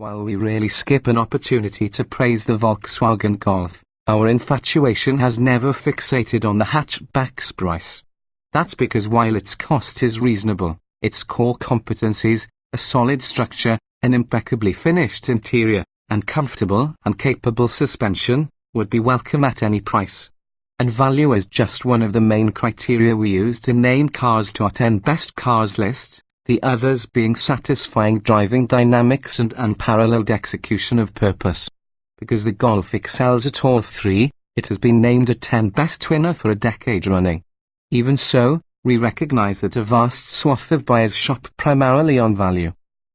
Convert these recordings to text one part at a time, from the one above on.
While we rarely skip an opportunity to praise the Volkswagen Golf, our infatuation has never fixated on the hatchback's price. That's because while its cost is reasonable, its core competencies, a solid structure, an impeccably finished interior, and comfortable and capable suspension, would be welcome at any price. And value is just one of the main criteria we use to name cars to our 10 best cars list, the others being satisfying driving dynamics and unparalleled execution of purpose. Because the Golf excels at all three, it has been named a 10 best winner for a decade running. Even so, we recognize that a vast swath of buyers shop primarily on value.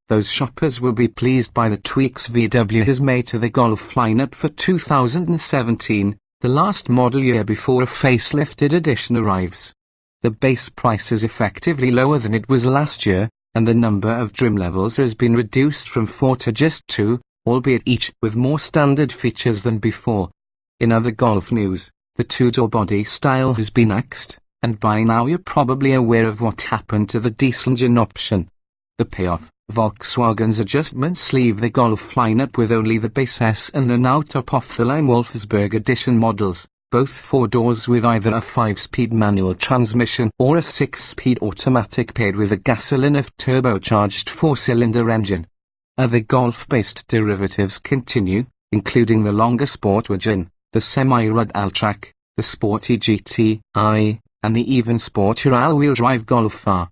Those shoppers will be pleased by the tweaks VW has made to the Golf lineup for 2017, the last model year before a facelifted edition arrives. The base price is effectively lower than it was last year, and the number of trim levels has been reduced from 4 to just 2, albeit each with more standard features than before. In other Golf news, the two-door body style has been axed, and by now you're probably aware of what happened to the diesel engine option. The payoff, Volkswagen's adjustments leave the Golf lineup with only the base S and the now top-off-the-line Wolfsburg edition models, both 4 doors with either a 5-speed manual transmission or a 6-speed automatic paired with a gasoline or turbocharged 4-cylinder engine. Other Golf-based derivatives continue, including the longer Sportwagen, the semi-rud Alltrack, the sporty GTI, and the even sportier all-wheel drive Golf R.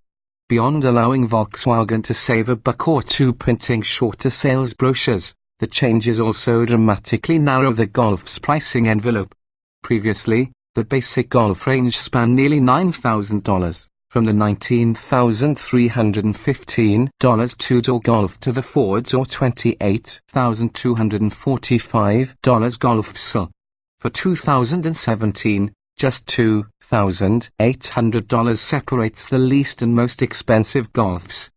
Beyond allowing Volkswagen to save a buck or two printing shorter sales brochures, the changes also dramatically narrow the Golf's pricing envelope. Previously, the basic Golf range spanned nearly $9,000, from the $19,315 two-door Golf to the four-door $28,245 Golf SL. For 2017, just $2,800 separates the least and most expensive Golfs.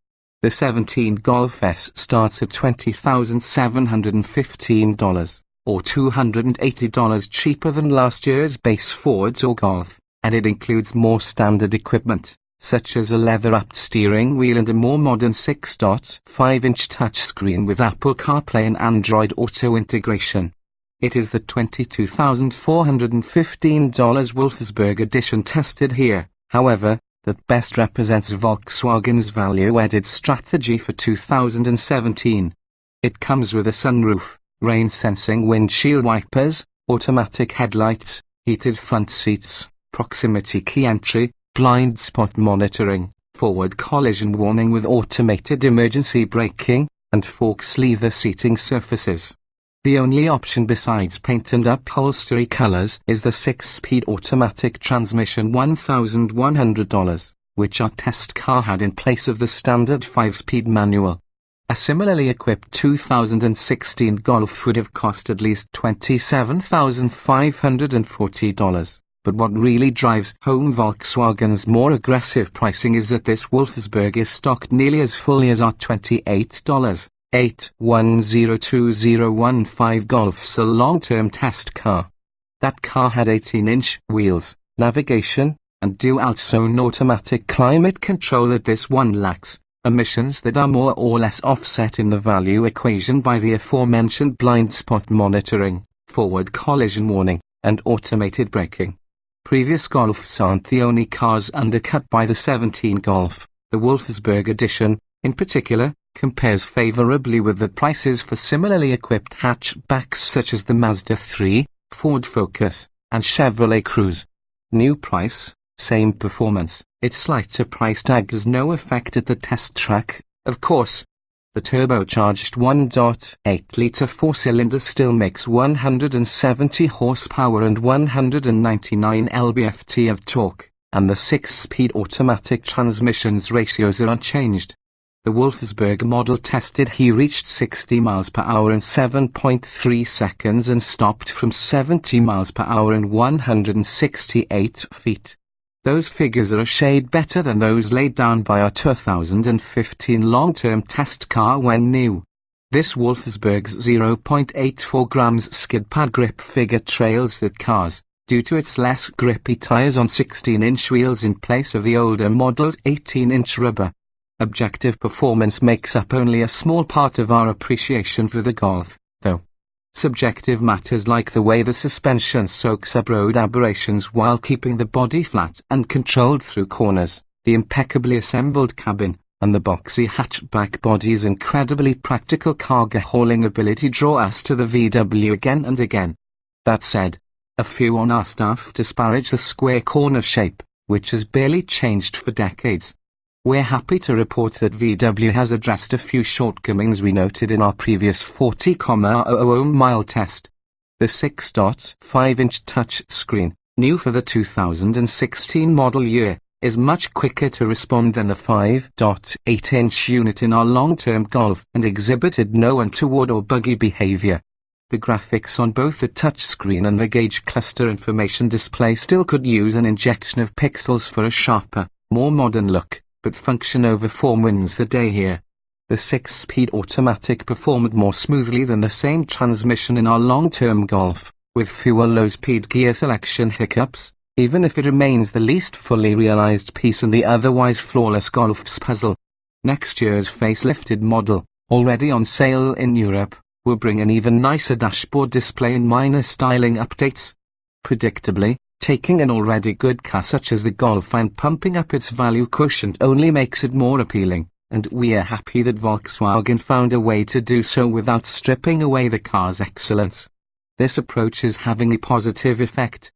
The 17 Golf S starts at $20,715, or $280 cheaper than last year's base four-door Golf, and it includes more standard equipment, such as a leather-wrapped steering wheel and a more modern 6.5-inch touchscreen with Apple CarPlay and Android Auto integration. It is the $22,415 Wolfsburg edition tested here, however, that best represents Volkswagen's value-added strategy for 2017. It comes with a sunroof, rain-sensing windshield wipers, automatic headlights, heated front seats, proximity key entry, blind spot monitoring, forward collision warning with automated emergency braking, and forks leather seating surfaces. The only option besides paint and upholstery colors is the 6-speed automatic transmission $1,100, which our test car had in place of the standard 5-speed manual. A similarly equipped 2016 Golf would have cost at least $27,540. But what really drives home Volkswagen's more aggressive pricing is that this Wolfsburg is stocked nearly as fully as our $28,8102015 Golf's a long-term test car. That car had 18-inch wheels, navigation, and dual-zone automatic climate control that this one lacks, emissions that are more or less offset in the value equation by the aforementioned blind spot monitoring, forward collision warning, and automated braking. Previous Golfs aren't the only cars undercut by the 17 Golf. The Wolfsburg edition, in particular, compares favorably with the prices for similarly equipped hatchbacks such as the Mazda 3, Ford Focus, and Chevrolet Cruze. New price, same performance. Its slighter price tag has no effect at the test track, of course. The turbocharged 1.8-litre 4-cylinder still makes 170 horsepower and 199 lb-ft of torque, and the 6-speed automatic transmission's ratios are unchanged. The Wolfsburg model tested he reached 60 miles per hour in 7.3 seconds and stopped from 70 miles per hour in 168 feet. Those figures are a shade better than those laid down by our 2015 long-term test car when new. This Wolfsburg's 0.84 grams skid pad grip figure trails that car's, due to its less grippy tires on 16-inch wheels in place of the older model's 18-inch rubber. Objective performance makes up only a small part of our appreciation for the Golf, though. Subjective matters like the way the suspension soaks up road aberrations while keeping the body flat and controlled through corners, the impeccably assembled cabin, and the boxy hatchback body's incredibly practical cargo hauling ability draw us to the VW again and again. That said, a few on our staff disparage the square corner shape, which has barely changed for decades. We're happy to report that VW has addressed a few shortcomings we noted in our previous 40,000 mile test. The 6.5-inch touchscreen, new for the 2016 model year, is much quicker to respond than the 5.8-inch unit in our long-term Golf and exhibited no untoward or buggy behavior. The graphics on both the touchscreen and the gauge cluster information display still could use an injection of pixels for a sharper, more modern look, but function over form wins the day here. The 6-speed automatic performed more smoothly than the same transmission in our long-term Golf, with fewer low-speed gear selection hiccups, even if it remains the least fully realized piece in the otherwise flawless Golf's puzzle. Next year's facelifted model, already on sale in Europe, will bring an even nicer dashboard display and minor styling updates. Predictably, taking an already good car such as the Golf and pumping up its value quotient only makes it more appealing, and we're happy that Volkswagen found a way to do so without stripping away the car's excellence. This approach is having a positive effect.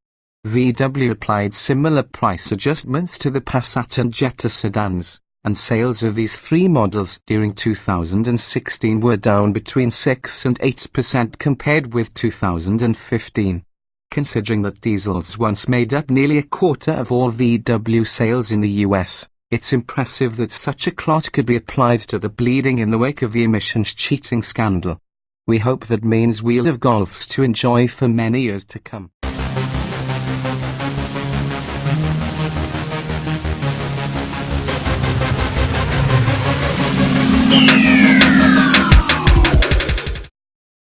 VW applied similar price adjustments to the Passat and Jetta sedans, and sales of these three models during 2016 were down between 6 and 8% compared with 2015. Considering that diesels once made up nearly a quarter of all VW sales in the US, it's impressive that such a clot could be applied to the bleeding in the wake of the emissions cheating scandal. We hope that means we'll have Golfs to enjoy for many years to come.